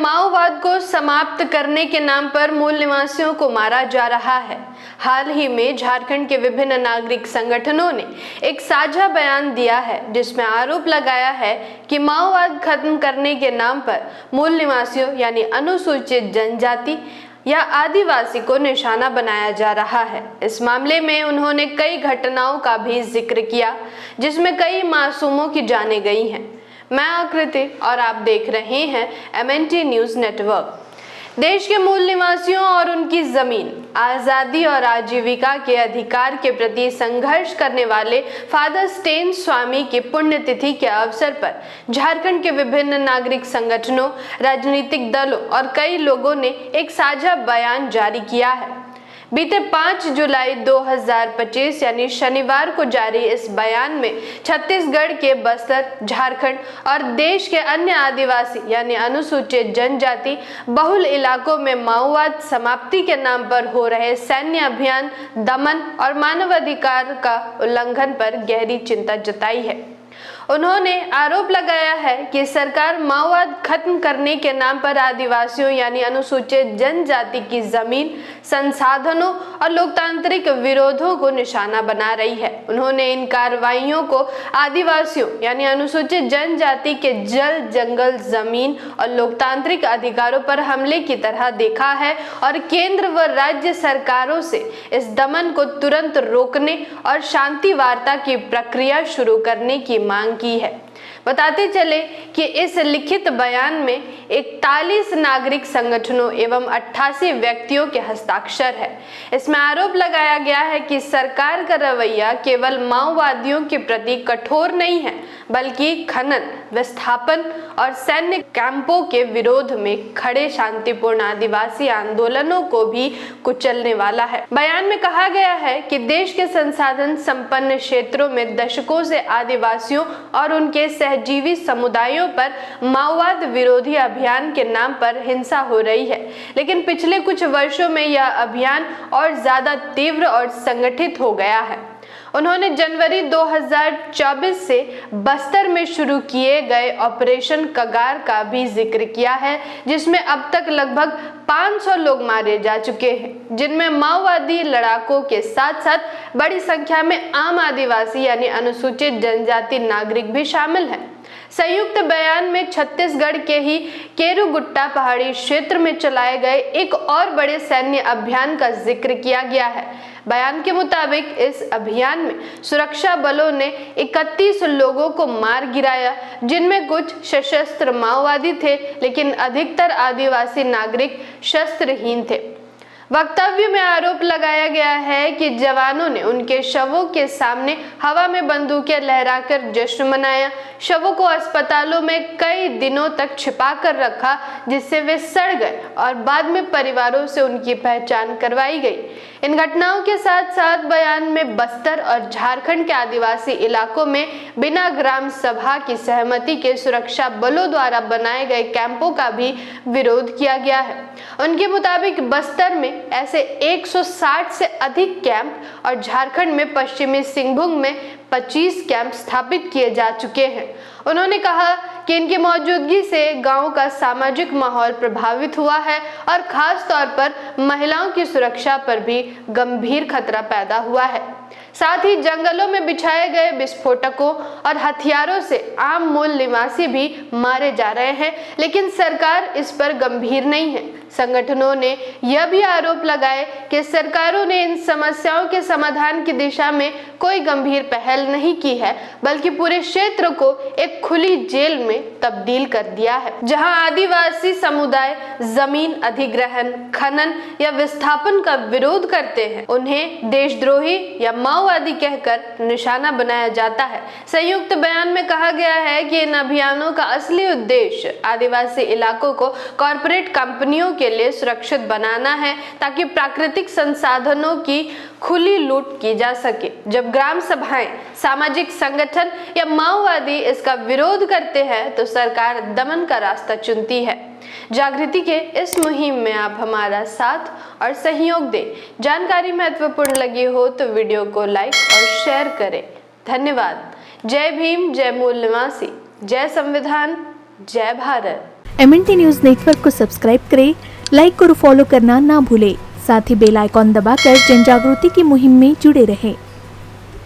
माओवाद को समाप्त करने के नाम पर मूल निवासियों को मारा जा रहा है। हाल ही में झारखंड के विभिन्न नागरिक संगठनों ने एक साझा बयान दिया है जिसमें आरोप लगाया है कि माओवाद खत्म करने के नाम पर मूल निवासियों यानी अनुसूचित जनजाति या आदिवासी को निशाना बनाया जा रहा है। इस मामले में उन्होंने कई घटनाओं का भी जिक्र किया जिसमें कई मासूमों की जानें गई हैं। मैं आकृति और आप देख रहे हैं MNT न्यूज नेटवर्क। देश के मूल निवासियों और उनकी जमीन, आजादी और आजीविका के अधिकार के प्रति संघर्ष करने वाले फादर स्टेन स्वामी की पुण्यतिथि के अवसर पर झारखंड के विभिन्न नागरिक संगठनों, राजनीतिक दलों और कई लोगों ने एक साझा बयान जारी किया है। बीते 5 जुलाई 2025 यानी शनिवार को जारी इस बयान में छत्तीसगढ़ के बस्तर, झारखंड और देश के अन्य आदिवासी यानी अनुसूचित जनजाति बहुल इलाकों में माओवाद समाप्ति के नाम पर हो रहे सैन्य अभियान, दमन और मानवाधिकार का उल्लंघन पर गहरी चिंता जताई है। उन्होंने आरोप लगाया है कि सरकार माओवाद खत्म करने के नाम पर आदिवासियों यानी अनुसूचित जनजाति की जमीन, संसाधनों और लोकतांत्रिक विरोधों को निशाना बना रही है। उन्होंने इन कार्रवाइयों को आदिवासियों यानी अनुसूचित जनजाति के जल, जंगल, जमीन और लोकतांत्रिक अधिकारों पर हमले की तरह देखा है और केंद्र व राज्य सरकारों से इस दमन को तुरंत रोकने और शांति वार्ता की प्रक्रिया शुरू करने की मांग की है। बताते चले कि इस लिखित बयान में 41 नागरिक संगठनों एवं 88 व्यक्तियों के हस्ताक्षर है। इसमें आरोप लगाया गया है कि सरकार का रवैया केवल माओवादियों के प्रति कठोर नहीं है बल्कि खनन, विस्थापन और सैन्य कैंपों के विरोध में खड़े शांतिपूर्ण आदिवासी आंदोलनों को भी कुचलने वाला है। बयान में कहा गया है कि देश के संसाधन संपन्न क्षेत्रों में दशकों से आदिवासियों और उनके सहजीवी समुदायों पर माओवाद विरोधी अभियान के नाम पर हिंसा हो रही है, लेकिन पिछले कुछ वर्षों में यह अभियान और ज्यादा तीव्र और संगठित हो गया है। उन्होंने जनवरी 2024 से बस्तर में शुरू किए गए ऑपरेशन कगार का भी जिक्र किया है जिसमें अब तक लगभग 500 लोग मारे जा चुके हैं, जिनमें माओवादी लड़ाकों के साथ साथ बड़ी संख्या में आम आदिवासी यानी अनुसूचित जनजाति नागरिक भी शामिल हैं। संयुक्त बयान में छत्तीसगढ़ के ही केरुगुट्टा पहाड़ी क्षेत्र में चलाए गए एक और बड़े सैन्य अभियान का जिक्र किया गया है। बयान के मुताबिक इस अभियान में सुरक्षा बलों ने 31 लोगों को मार गिराया, जिनमें कुछ सशस्त्र माओवादी थे लेकिन अधिकतर आदिवासी नागरिक शस्त्रहीन थे। वक्तव्य में आरोप लगाया गया है कि जवानों ने उनके शवों के सामने हवा में बंदूकें लहराकर जश्न मनाया, शवों को अस्पतालों में कई दिनों तक छिपा कर रखा जिससे वे सड़ गए और बाद में परिवारों से उनकी पहचान करवाई गई। इन घटनाओं के साथ साथ बयान में बस्तर और झारखंड के आदिवासी इलाकों में बिना ग्राम सभा की सहमति के सुरक्षा बलों द्वारा बनाए गए कैंपों का भी विरोध किया गया है। उनके मुताबिक बस्तर में ऐसे 160 से अधिक कैंप और झारखंड में पश्चिमी सिंहभूम में 25 कैंप स्थापित किए जा चुके हैं। उन्होंने कहा कि इनकी मौजूदगी से गांव का सामाजिक माहौल प्रभावित हुआ है और खास तौर पर महिलाओं की सुरक्षा पर भी गंभीर खतरा पैदा हुआ है। साथ ही जंगलों में बिछाए गए विस्फोटकों और हथियारों से आम मूल निवासी भी मारे जा रहे हैं, लेकिन सरकार इस पर गंभीर नहीं है। संगठनों ने यह भी आरोप लगाए कि सरकारों ने इन समस्याओं के समाधान की दिशा में कोई गंभीर पहल नहीं की है, बल्कि पूरे क्षेत्र को एक खुली जेल में तब्दील कर दिया है, जहां आदिवासी समुदाय जमीन अधिग्रहण, खनन या विस्थापन का विरोध करते हैं, उन्हें देशद्रोही या माओवादी कहकर निशाना बनाया जाता है। संयुक्त बयान में कहा गया है कि इन अभियानों का असली उद्देश्य आदिवासी इलाकों को कॉरपोरेट कंपनियों के लिए सुरक्षित बनाना है ताकि प्राकृतिक संसाधनों की खुली लूट की जा सके। जब ग्राम सभाएं, सामाजिक संगठन या माओवादी इसका विरोध करते हैं तो सरकार दमन का रास्ता चुनती है। जागृति के इस मुहिम में आप हमारा साथ और सहयोग दें। जानकारी महत्वपूर्ण लगी हो तो वीडियो को लाइक और शेयर करें। धन्यवाद। जय भीम, जय मूल निवासी, जय संविधान, जय भारत। MNT न्यूज़ नेटवर्क को सब्सक्राइब करें, लाइक और फॉलो करना ना भूलें। साथ ही बेल आइकॉन दबाकर जन जागृति की मुहिम में जुड़े रहें।